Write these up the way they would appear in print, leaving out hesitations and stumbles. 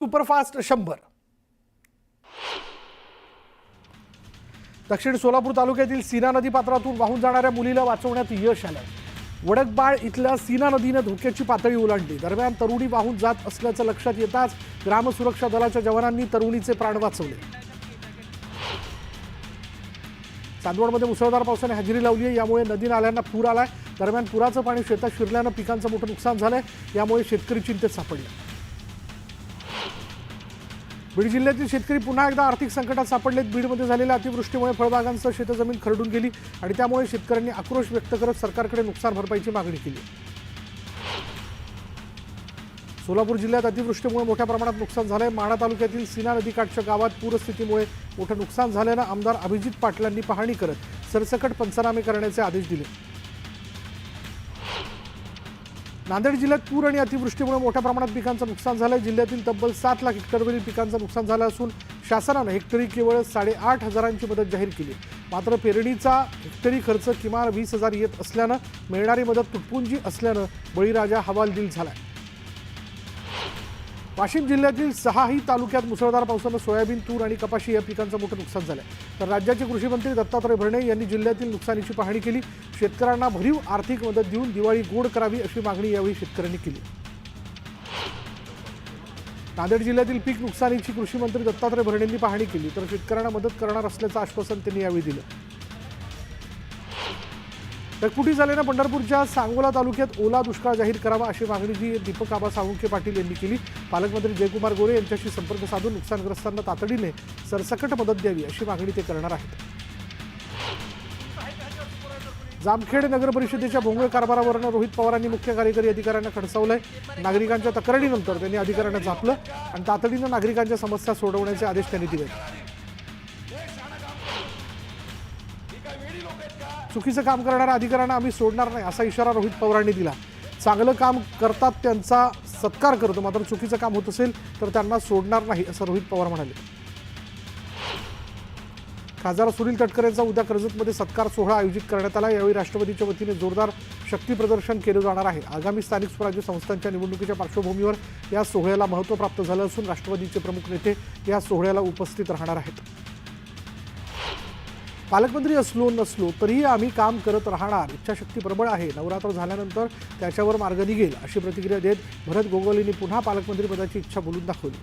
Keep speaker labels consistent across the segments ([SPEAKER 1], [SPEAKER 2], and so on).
[SPEAKER 1] Superfast 100 दक्षिण सोलापूर तालुक्यातील सीना नदी पात्रातून वाहून जाणाऱ्या मुलीला वाचवण्यात यश आलंय। वडकबाळ इथल्या सीना नदीने धोक्याची पातळी ओलांडली। दरम्यान तरुणी वाहून जात असल्याचं लक्षात येताच ग्राम सुरक्षा दलाच्या जवानांनी तरुणीचे प्राण वाचवले। चांदवडमध्ये मुसळधार पावसाने हजेरी लावली आहे। यामुळे नदी नाल्यांना पूर आलाय। दरम्यान पुराचं पाणी शेतात शिरल्यानं पिकांचं मोठं नुकसान झालंय। यामुळे शेतकरी चिंतेत सापडले। बीड जिल्ह्यातील शेतकरी पुन्हा एकदा आर्थिक संकटात सापडलेत। बीडमध्ये झालेल्या अतिवृष्टीमुळे फळबागांसह शेतजमीन खरडून गेली आणि त्यामुळे शेतकऱ्यांनी आक्रोश व्यक्त करत सरकारकडे नुकसान भरपाईची मागणी केली। सोलापूर जिल्ह्यात अतिवृष्टीमुळे मोठ्या प्रमाणात नुकसान झालंय। माढा तालुक्यातील सीना नदीकाठच्या गावात पूरस्थितीमुळे मोठं नुकसान झाल्यानं आमदार अभिजित पाटलांनी पाहणी करत सरसकट पंचनामे करण्याचे आदेश दिले। नांदेड जिल्ह्यात पूर आणि अतिवृष्टीमुळे मोठ्या प्रमाणात पिकांचं नुकसान झालंय। जिल्ह्यातील तब्बल 7 लाख हेक्टरवरील पिकांचं नुकसान झालं असून शासनानं हेक्टरी केवळ 8,500ची मदत जाहीर केली। मात्र पेरणीचा हेक्टरी खर्च किमान 20,000 येत असल्यानं मिळणारी मदत तुटपुंजी असल्यानं बळीराजा हवालदिल झालाय। वाशिम जिल्ह्यातील 6ही तालुक्यात मुसळधार पावसानं सोयाबीन, तूर आणि कपाशी या पिकांचं मोठं नुकसान झालंय। तर राज्याचे कृषी मंत्री दत्तात्रय भरणे यांनी जिल्ह्यातील नुकसानीची पाहणी केली। शेतकऱ्यांना भरीव आर्थिक मदत देऊन दिवाळी गोड करावी अशी मागणी यावेळी शेतकऱ्यांनी केली। नांदेड जिल्ह्यातील पीक नुकसानीची कृषी मंत्री दत्तात्रय भरणेंनी पाहणी केली। तर शेतकऱ्यांना मदत करणार असल्याचं आश्वासन त्यांनी यावेळी दिलं। ढगफुटी झाल्यानं पंढरपूरच्या सांगोला तालुक्यात ओला दुष्काळ जाहीर करावा अशी मागणी जी दीपक आबा साळुंखे पाटील यांनी केली। पालकमंत्री जयकुमार गोरे यांच्याशी संपर्क साधून नुकसानग्रस्तांना तातडीने सरसकट मदत द्यावी अशी मागणी ते करणार आहेत। जामखेड नगर परिषदेच्या भोंगळ कारभारावरून रोहित पवारांनी मुख्य कार्यकारी अधिकाऱ्यांना खडसावलंय। नागरिकांच्या तक्रारीनंतर त्यांनी अधिकाऱ्यांना झापलं आणि तातडीनं नागरिकांच्या समस्या सोडवण्याचे आदेश त्यांनी दिले। चुकीचं काम करणाऱ्या अधिकाऱ्यांना आम्ही सोडणार नाही असा इशारा रोहित पवारांनी दिला। चांगलं काम करतात त्यांचा सत्कार करतो, मात्र चुकीचं काम होत असेल तर त्यांना सोडणार नाही असं रोहित पवार म्हणाले। खासदार सुनील तटकरे यांचा उद्या कर्जतमध्ये सत्कार सोहळा आयोजित करण्यात आला। यावेळी राष्ट्रवादीच्या वतीने जोरदार शक्ती प्रदर्शन केलं जाणार आहे। आगामी स्थानिक स्वराज्य संस्थांच्या निवडणुकीच्या पार्श्वभूमीवर या सोहळ्याला महत्त्व प्राप्त झालं असून राष्ट्रवादीचे प्रमुख नेते या सोहळ्याला उपस्थित राहणार आहेत। पालकमंत्री असलो नसलो तरीही आम्ही काम करत राहणार, इच्छाशक्ती प्रबळ आहे, नवरात्र झाल्यानंतर त्याच्यावर मार्ग निघेल अशी प्रतिक्रिया देत भरत गोगावलेंनी पुन्हा पालकमंत्रीपदाची इच्छा बोलून दाखवली।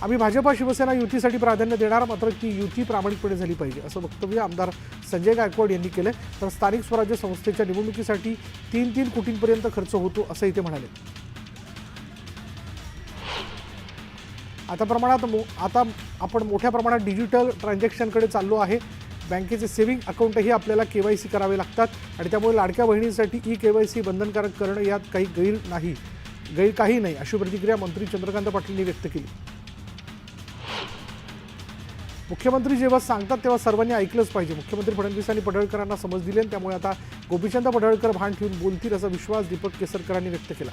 [SPEAKER 1] आम्ही भाजपा शिवसेना युतीसाठी प्राधान्य देणार, मात्र ती युती प्रामाणिकपणे झाली पाहिजे असं वक्तव्य आमदार संजय गायकवाड यांनी केलं। तर स्थानिक स्वराज्य संस्थेच्या निवडणुकीसाठी 3 कोटींपर्यंत खर्च होतो असंही ते म्हणाले। आता आपण मोठ्या प्रमाणात डिजिटल ट्रान्झॅक्शनकडे चाललो आहे। बँकेचे सेव्हिंग अकाउंटही आपल्याला KYC करावे लागतात आणि त्यामुळे लाडक्या बहिणींसाठी KYC बंधनकारक करणं यात गैर काही नाही अशी प्रतिक्रिया मंत्री चंद्रकांत पाटील व्यक्त केली। मुख्यमंत्री जेव्हा सांगतात तेव्हा सर्वांनी ऐकलंच पाहिजे। मुख्यमंत्री फडणवीसांनी पडळकरांना समज दिली आणि त्यामुळे आता गोपीचंद पडळकर भान ठेवून बोलतील असा विश्वास दीपक केसरकरांनी व्यक्त केला।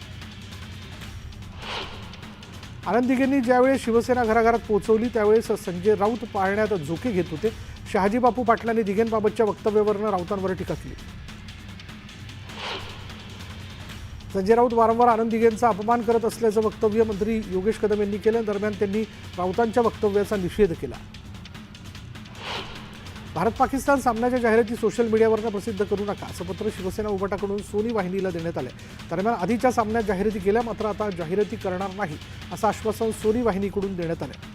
[SPEAKER 1] आनंद दिघेंनी ज्यावेळी शिवसेना घराघरात पोहोचवली त्यावेळेस संजय राऊत पाळण्यात झोके घेत होते। शहाजी बापू पाटलांनी दिघेंबाबतच्या वक्तव्यावरून राऊतांवर टीका केली। संजय राऊत वारंवार आनंद दिघेंचा अपमान करत असल्याचं वक्तव्य मंत्री योगेश कदम यांनी केलं। दरम्यान त्यांनी राऊतांच्या वक्तव्याचा निषेध केला। भारत पाकिस्तान सामन्याच्या जाहिराती सोशल मीडियावरून प्रसिद्ध करू नका असं पत्र शिवसेना उभाटाकडून सोनी वाहिनीला देण्यात आलंय। दरम्यान आधीच्या सामन्यात जाहिराती केल्या, मात्र आता जाहिराती करणार नाही असं आश्वासन सोनी वाहिनीकडून देण्यात आलंय।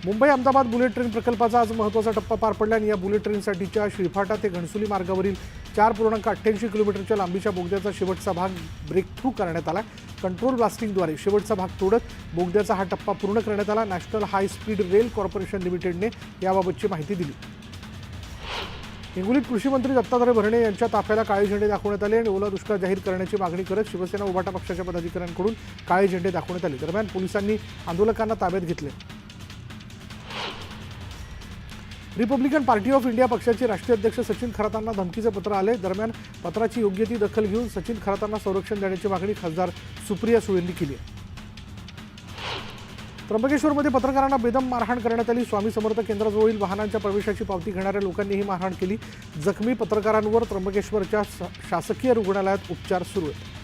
[SPEAKER 1] मुंबई अहमदाबाद बुलेट ट्रेन प्रकल्पाचा आज महत्त्वाचा टप्पा पार पडला आणि या बुलेट ट्रेनसाठीच्या श्रीफाटा ते घणसोली मार्गावरील 4.88 किलोमीटरच्या लांबीच्या बोगद्याचा शेवटचा भाग ब्रेकथ्रू करण्यात आला। कंट्रोल ब्लास्टिंगद्वारे शेवटचा भाग तोडत बोगद्याचा हा टप्पा पूर्ण करण्यात आला। National high speed rail corporation लिमिटेडने याबाबतची माहिती दिली। हिंगोलीत कृषी मंत्री दत्तात्रय भरणे यांच्या ताफ्याला काळे झेंडे दाखवण्यात आले आणि ओला दुष्काळ जाहीर करण्याची मागणी करत शिवसेना उभाटा पक्षाच्या पदाधिकाऱ्यांकडून काळे झेंडे दाखवण्यात आले। दरम्यान पोलिसांनी आंदोलकांना ताब्यात घेतले। रिपब्लिकन पार्टी ऑफ इंडिया पक्षाचे राष्ट्रीय अध्यक्ष सचिन खरातांना धमकीचे पत्र आले। दरम्यान पत्राची योग्य ती दखल घेऊन सचिन खरातांना संरक्षण देण्याची मागणी खासदार सुप्रिया सुळेंनी केली आहे। त्र्यंबकेश्वरमध्ये पत्रकारांना बेदम मारहाण करण्यात आली। स्वामी समर्थ केंद्राजवळील वाहनांच्या प्रवेशाची पावती घेणाऱ्या लोकांनी ही मारहाण केली। जखमी पत्रकारांवर त्र्यंबकेश्वरच्या शासकीय रुग्णालयात उपचार सुरू आहेत।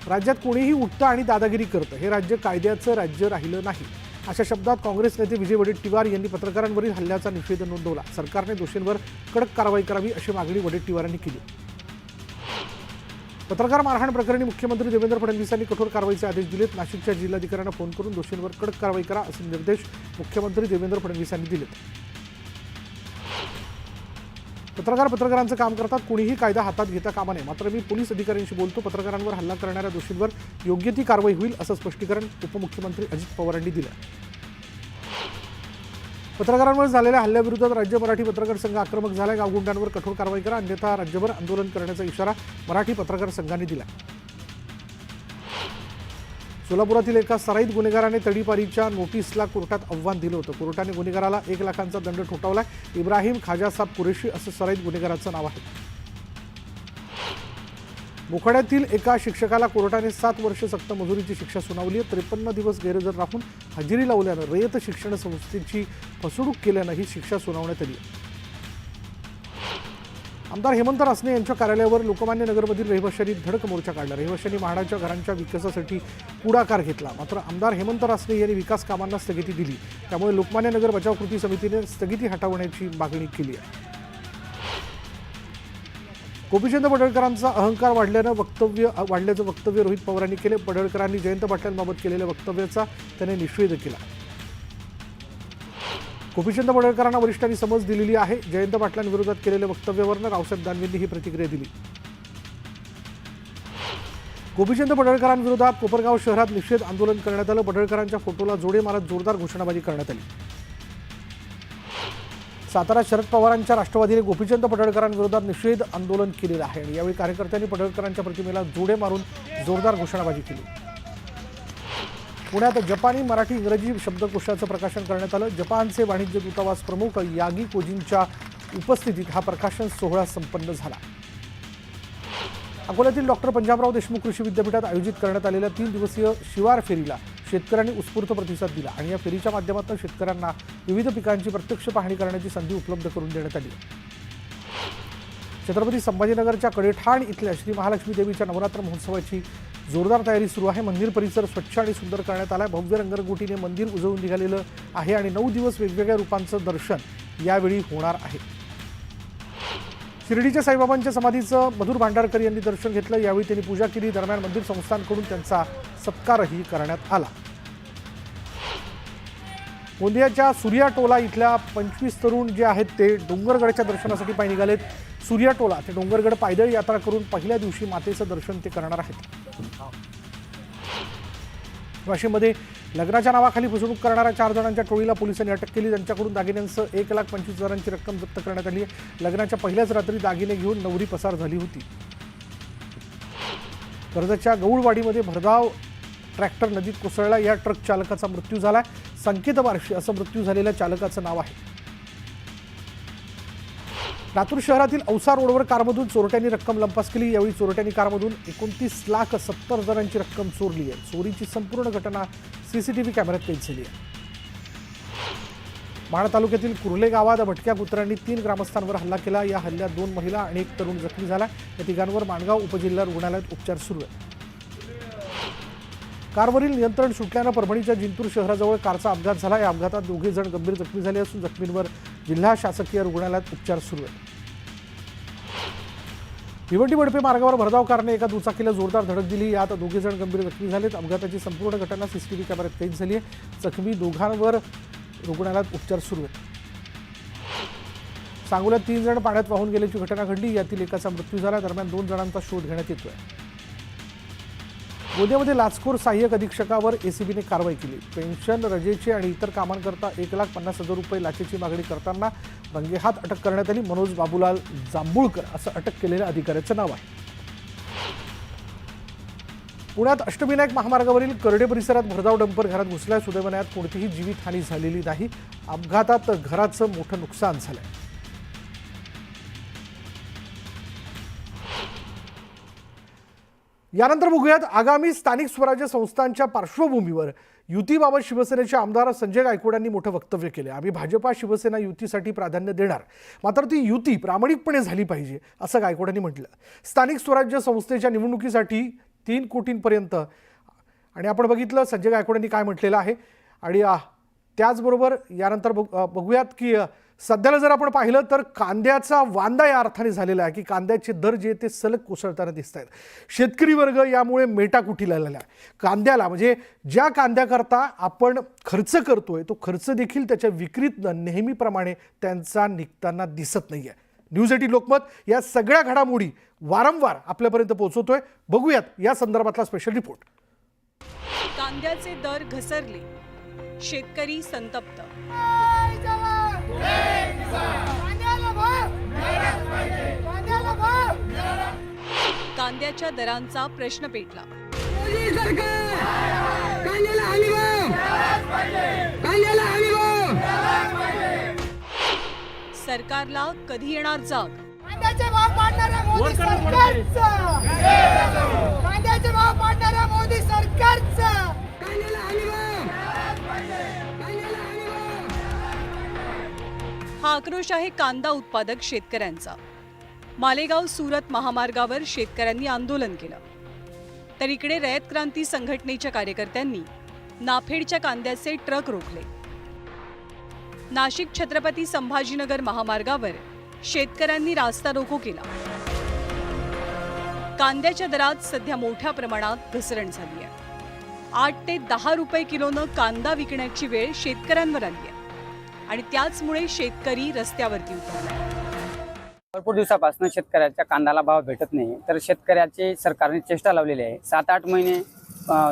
[SPEAKER 1] राज्यात कोणीही उठतं आणि दादागिरी करतं. हे राज्य कायद्याचं राज्य राहिलं नाही. अशा शब्दात काँग्रेस नेते विजय वडेट्टीवार यांनी पत्रकारांवरील हल्ल्याचा निषेध नोंदवला. सरकारने दोषींवर कडक कारवाई करावी अशी मागणी वडेट्टीवारांनी केली. पत्रकार मारहाण प्रकरणी मुख्यमंत्री देवेंद्र फडणवीसांनी कठोर कारवाईचे आदेश दिलेत. नाशिकच्या जिल्हाधिकाऱ्यांना फोन करून दोषींवर कडक कारवाई करा असे निर्देश मुख्यमंत्री देवेंद्र फडणवीसांनी दिलेत. पत्रकारांचं काम करतात, कोणीही कायदा हातात घेता कामा नये. मात्र मी पोलीस अधिकाऱ्यांशी बोलतो, पत्रकारांवर हल्ला करणाऱ्या दोषींवर योग्य ती कारवाई होईल असं स्पष्टीकरण उपमुख्यमंत्री अजित पवार यांनी दिलं. पत्रकारांवर झालेल्या हल्ल्याविरोधात राज्य मराठी पत्रकार संघ आक्रमक झाला. गावगुंडांवर कठोर कारवाई करा, अन्यथा राज्यभर आंदोलन करण्याचा इशारा मराठी पत्रकार संघाने दिला. सोलापुरातील एका सराईत गुन्हेगाराने तडीपारीच्या नोटीसला कोर्टात आव्हान दिलं होतं. कोर्टाने गुन्हेगाराला 1 लाखांचा दंड ठोठावला. इब्राहिम खाजासाब कुरेशी असं सराईत गुन्हेगाराचं नाव आहे. मोखाड्यातील एका शिक्षकाला कोर्टाने 7 वर्ष सक्त मजुरीची शिक्षा सुनावली आहे. 53 दिवस गैरहजर राहून हजेरी लावल्यानं रयत शिक्षण संस्थेची फसवणूक केल्यानं ही शिक्षा सुनावण्यात आली. आमदार हेमंत रासने यांच्या कार्यालयावर लोकमान्य नगरमधील रहिवाशांनी धडक मोर्चा काढला. रहिवाशांनी म्हाडाच्या घरांच्या विकासासाठी पुढाकार घेतला. मात्र आमदार हेमंत रासने यांनी विकास कामांना स्थगिती दिली. त्यामुळे लोकमान्य नगर बचाव कृती समितीने स्थगिती हटवण्याची मागणी केली आहे. गोपीचंद पडळकरांचा अहंकार वाढल्याचं वक्तव्य रोहित पवारांनी केले. पडळकरांनी जयंत पाटलांबाबत केलेल्या वक्तव्याचा त्याने निषेध केला. गोपीचंद पडळकरांना वरिष्ठांनी समज दिलेली आहे. जयंत पाटलांविरोधात केलेल्या वक्तव्यावरून रावसाहेब दानवेंनी ही प्रतिक्रिया दिली. गोपीचंद पडळकरांविरोधात कोपरगाव शहरात निषेध आंदोलन करण्यात आलं. पडळकरांच्या फोटोला जोडे मारत जोरदार घोषणाबाजी करण्यात आली. सातारा शरद पवारांच्या राष्ट्रवादीने गोपीचंद पडळकरांविरोधात निषेध आंदोलन केलेलं आहे आणि यावेळी कार्यकर्त्यांनी पडळकरांच्या प्रतिमेला जोडे मारून जोरदार घोषणाबाजी केली. पुण्यात जपानी मराठी इंग्रजी शब्दकोशाचं प्रकाशन करण्यात आलं. जपानचे वाणिज्य दूतावास प्रमुख यागी कोजींच्या उपस्थितीत हा प्रकाशन सोहळा संपन्न झाला. अकोल्यातील डॉक्टर पंजाबराव देशमुख कृषी विद्यापीठात आयोजित करण्यात आलेल्या 3 दिवसीय शिवार फेरीला शेतकऱ्यांनी उत्स्फूर्त प्रतिसाद दिला आणि या फेरीच्या माध्यमातून शेतकऱ्यांना विविध पिकांची प्रत्यक्ष पाहणी करण्याची संधी उपलब्ध करून देण्यात आली. छत्रपती संभाजीनगरच्या कडेठाण इथल्या श्री महालक्ष्मी देवीच्या नवरात्र महोत्सवाची जोरदार तयारी सुरू आहे. मंदिर परिसर स्वच्छ आणि सुंदर करण्यात आला. भव्य रंगरंगोटीने मंदिर उजळून निघालेलं आहे आणि 9 दिवस वेगवेगळ्या रूपांचं दर्शन यावेळी होणार आहे. शिर्डीच्या साईबाबांच्या समाधीचं मधुर भांडारकर यांनी दर्शन घेतलं. यावेळी त्यांनी पूजा केली. दरम्यान मंदिर संस्थांकडून त्यांचा सत्कारही करण्यात आला. गोंदियाच्या सूर्या टोला इथल्या 25 तरुण जे आहेत ते डोंगरगडच्या दर्शनासाठी पायी निघालेत. सूर्या टोला ते डोंगरगड पायदळी यात्रा करून पहिल्या दिवशी मातेचं दर्शन ते करणार आहेत. वाशिममध्ये लग्नाच्या नावाखाली फसवणूक करणाऱ्या 4 जणांच्या टोळीला पोलिसांनी अटक केली. त्यांच्याकडून दागिन्यांसह 1,25,000ची रक्कम जप्त करण्यात आली आहे. लग्नाच्या पहिल्याच रात्री दागिने घेऊन नवरी पसार झाली होती. कर्जतच्या गौळवाडीमध्ये भरधाव ट्रॅक्टर नदीत कोसळला. या ट्रक चालकाचा मृत्यू झाला. संकेत बारशी असं मृत्यू झालेल्या चालकाचं नाव आहे. लातूर शहरातील औसा रोडवर कारमधून चोरट्यांनी रक्कम लंपास केली. यावेळी चोरट्यांनी कारमधून 29,70,000ची रक्कम चोरली आहे. चोरीची संपूर्ण घटना सीसीटीव्ही कॅमेऱ्यात कैद झाली आहे. माढा तालुक्यातील कुर्ले गावात भटक्या कुत्र्यांनी 3 ग्रामस्थांवर हल्ला केला. या हल्ल्यात 2 महिला आणि 1 तरुण जखमी झाला. या तिघांवर माणगाव उपजिल्हा रुग्णालयात उपचार सुरू आहेत. कारवरील नियंत्रण सुटल्यानं परभणीच्या जिंतूर शहराजवळ कारचा अपघात झाला. या अपघातात 2 जण गंभीर जखमी झाले असून जखमींवर जिल्हा शासकीय रुग्णालयात उपचार सुरू आहेत. भिवंडी बडपे मार्गावर भरधाव कारने एका दुचाकीला जोरदार धडक दिली. यात 2 जण गंभीर जखमी झालेत. अपघाताची संपूर्ण घटना सीसीटीव्ही कॅमेऱ्यात कैद झाली आहे. जखमी दोघांवर रुग्णालयात उपचार सुरू आहेत. सांगोल्यात 3 जण पाण्यात वाहून गेल्याची घटना घडली. यातील एकाचा मृत्यू झाला. दरम्यान 2 जणांचा शोध घेण्यात येतोय. गोंदियामध्ये लाचखोर सहाय्यक अधीक्षकावर एसीबीने कारवाई केली. पेन्शन रजेचे आणि इतर कामांकरता 1,50,000 रुपये लाचेची मागणी करताना रंगेहात अटक करण्यात आली. मनोज बाबूलाल जांभूळकर असं अटक केलेल्या अधिकाऱ्याचं नाव आहे. पुण्यात अष्टविनायक महामार्गावरील करडे परिसरात भरधाव डंपर घरात घुसलाय. सुदैवाने यात कोणतीही जीवितहानी झालेली नाही. अपघातात घराचं मोठं नुकसान झालंय. यानंतर बघूयात आगामी स्थानिक स्वराज्य संस्थांच्या पार्श्वभूमीवर युतीबाबत शिवसेनेचे आमदार संजय गायकवाड यांनी मोठं वक्तव्य केले. आम्ही भाजपा शिवसेना युतीसाठी प्राधान्य देणार, मात्र ती युती प्रामाणिकपणे झाली पाहिजे असं गायकवाड यांनी म्हटलं. स्थानिक स्वराज्य संस्थेच्या निवडणुकीसाठी 3 कोटींपर्यंत. आणि आपण बघितलं संजय गायकवाड यांनी काय म्हटलेलं आहे. आणि त्याचबरोबर यानंतर बघूयात की सध्याला जर आपण पाहिलं तर कांद्याचा वांदा या अर्थाने झालेला आहे की कांद्याचे दर जे ते सलग कोसळताना दिसत आहेत. शेतकरी वर्ग यामुळे मेटाकुटीला आलेला आहे. कांद्याला म्हणजे ज्या कांद्याकरता आपण खर्च करतोय तो खर्च देखील त्याच्या विक्रीतनं नेहमीप्रमाणे त्यांचा निघताना दिसत नाही आहे. न्यूज 18 लोकमत या सगळ्या घडामोडी वारंवार आपल्यापर्यंत पोहोचवतोय. बघूयात या संदर्भातला स्पेशल रिपोर्ट.
[SPEAKER 2] कांद्याचे दर घसरले, शेतकरी संतप्त. कांद्याच्या दरांचा प्रश्न पेटला. सरकारला कधी येणार जाग?
[SPEAKER 3] कांद्याचे भाव पाडणाऱ्या मोदी सरकारचं, कांद्याचे भाव पाडणाऱ्या मोदी सरकारचं.
[SPEAKER 2] हा आक्रोश आहे कांदा उत्पादक शेतकऱ्यांचा. मालेगाव सुरत महामार्गावर शेतकऱ्यांनी आंदोलन केलं, तर इकडे रयत क्रांती संघटनेच्या कार्यकर्त्यांनी नाफेडच्या कांद्याचे ट्रक रोखले. नाशिक छत्रपती संभाजीनगर महामार्गावर शेतकऱ्यांनी रास्ता रोको केला. कांद्याच्या दरात सध्या मोठ्या प्रमाणात घसरण झाली आहे. 8 ते 10 रुपये किलोनं कांदा विकण्याची वेळ शेतकऱ्यांवर आली आहे आणि त्याचमुळे शेतकरी रस्त्यावरती उतरले.
[SPEAKER 4] भरपूर दिवसापासून शेतकऱ्याच्या कांद्याला भाव भेटत नाही, तर शेतकऱ्याची सरकारने चेष्टा लावलेली आहे. 7-8 महिने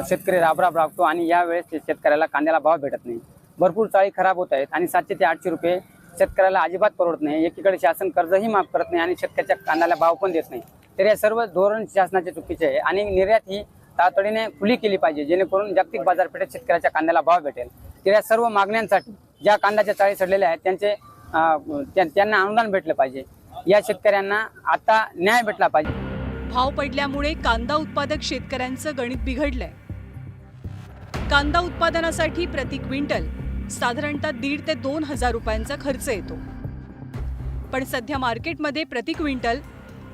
[SPEAKER 4] शेतकरी राबतो आणि यावेळेस शेतकऱ्याला कांद्याला भाव भेटत नाही. भरपूर चाळी खराब होत आहेत आणि 700 ते 800 रुपये शेतकऱ्याला अजिबात परवडत नाही. एकीकडे शासन कर्जही माफ करत नाही आणि शेतकऱ्याच्या कांद्याला भाव पण देत नाही. तर या सर्व धोरण शासनाचे चुकीचे आहे आणि निर्यात ही तातडीने खुली केली पाहिजे, जेणेकरून जागतिक बाजारपेठेत शेतकऱ्याच्या कांद्याला भाव भेटेल. तर या सर्व मागण्यांसाठी ज्या कांद्याच्या चाळी चढलेल्या आहेत त्यांना अनुदान भेटलं पाहिजे. या शेतकऱ्यांना आता न्याय भेटला पाहिजे.
[SPEAKER 2] भाव पडल्यामुळे कांदा उत्पादक शेतकऱ्यांचं गणित बिघडलंय. कांदा उत्पादनासाठी प्रति क्विंटल साधारणतः 1,500 ते 2,000 रुपयांचा खर्च येतो. पण सध्या मार्केटमध्ये प्रति क्विंटल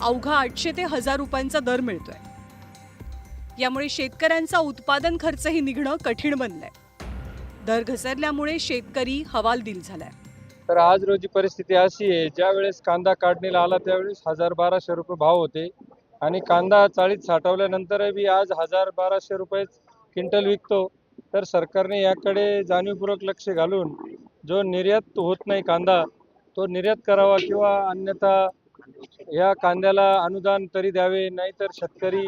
[SPEAKER 2] अवघा 800 ते 1,000 रुपयांचा दर मिळतोय. यामुळे शेतकऱ्यांचा उत्पादन खर्चही निघणं कठीण बनलंय. दर घसरल्यामुळे शेतकरी हवालदिल झालाय.
[SPEAKER 5] तर आज रोजी परिस्थिती अशी आहे, ज्या वेळेस कांदा काढणीला आला त्यावेळेस 1,000-1,200 रुपये भाव होते आणि कांदा चाळीत साठवल्यानंतरही आज 1,000-1,200 रुपये क्विंटल विकतो. तर सरकारने याकडे जाणीवपूर्वक लक्ष घालून जो निर्यात होत नाही कांदा तो निर्यात करावा किंवा अन्यथा या कांद्याला अनुदान तरी द्यावे. नाहीतर शेतकरी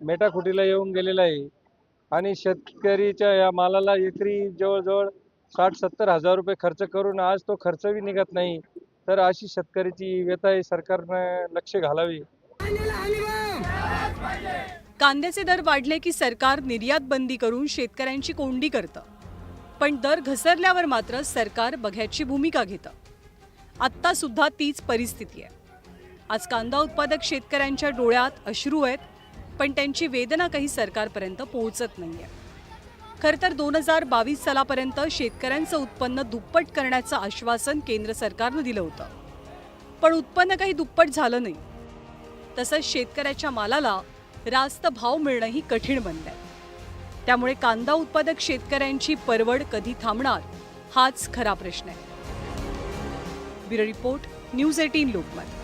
[SPEAKER 5] मेटाकुटीला येऊन गेलेला आहे आणि शेतकरीच्या या मालाला एकरी जवळजवळ 60-70 हजार रुपये खर्च करून आज तो खर्चही निघत नाही. तर अशी शेतकऱ्याची व्यथा आहे, सरकारनं लक्ष घालावे.
[SPEAKER 2] कांद्याचे दर वाढले की सरकार निर्यात बंदी करून शेतकऱ्यांची कोंडी करतं, पण दर घसरल्यावर मात्र सरकार बघ्याची भूमिका घेतं. आत्ता सुद्धा तीच परिस्थिती आहे. आज कांदा उत्पादक शेतकऱ्यांच्या डोळ्यात अश्रू आहेत, पण त्यांची वेदना काही सरकारपर्यंत पोहोचत नाहीये. खरं तर 2022 सालापर्यंत शेतकऱ्यांचं उत्पन्न दुप्पट करण्याचं आश्वासन केंद्र सरकारनं दिलं होतं, पण उत्पन्न काही दुप्पट झालं नाही. तसंच शेतकऱ्याच्या मालाला रास्त भाव मिळणंही कठीण बनलंय. त्यामुळे कांदा उत्पादक शेतकऱ्यांची परवड कधी थांबणार हाच खरा प्रश्न आहे. Bureau report, news 18 Lokmat.